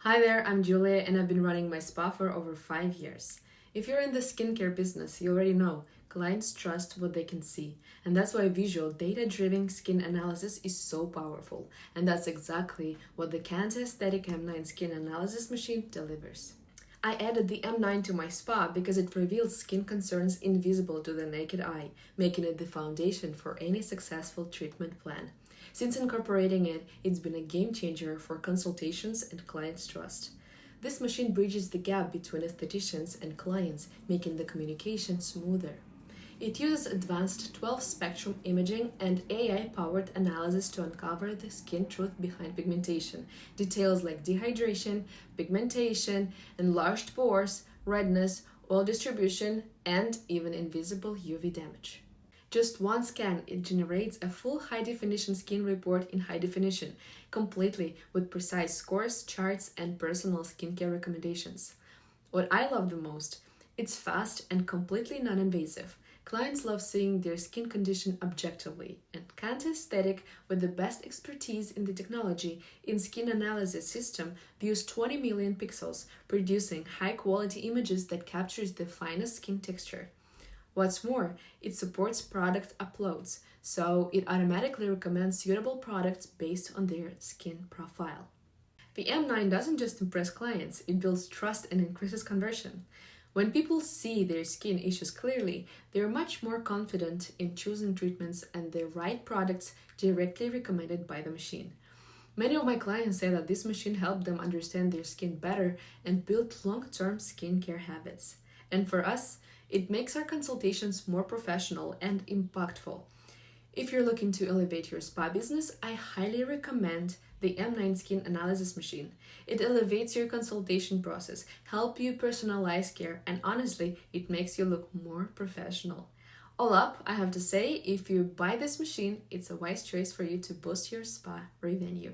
Hi there, I'm Julia and I've been running my spa for over 5 years. If you're in the skincare business, you already know clients trust what they can see. And that's why visual, data-driven skin analysis is so powerful. And that's exactly what the Canta Esthetic M9 skin analysis machine delivers. I added the M9 to my spa because it reveals skin concerns invisible to the naked eye, making it the foundation for any successful treatment plan. Since incorporating it, it's been a game changer for consultations and clients' trust. This machine bridges the gap between estheticians and clients, making the communication smoother. It uses advanced 12-spectrum imaging and AI-powered analysis to uncover the skin truth behind pigmentation. Details like dehydration, pigmentation, enlarged pores, redness, oil distribution, and even invisible UV damage. Just one scan, it generates a full high-definition skin report in high definition, completely with precise scores, charts, and personal skincare recommendations. What I love the most, it's fast and completely non-invasive. Clients love seeing their skin condition objectively, and Canta Esthetic, with the best expertise in the technology in skin analysis system, views 20 million pixels, producing high-quality images that captures the finest skin texture. What's more, it supports product uploads, so it automatically recommends suitable products based on their skin profile. The M9 doesn't just impress clients, it builds trust and increases conversion. When people see their skin issues clearly, they're much more confident in choosing treatments and the right products directly recommended by the machine. Many of my clients say that this machine helped them understand their skin better and build long-term skincare habits. And for us, it makes our consultations more professional and impactful. If you're looking to elevate your spa business, I highly recommend the M9 Skin Analysis Machine. It elevates your consultation process, helps you personalize care, and honestly, it makes you look more professional. All up, I have to say, if you buy this machine, it's a wise choice for you to boost your spa revenue.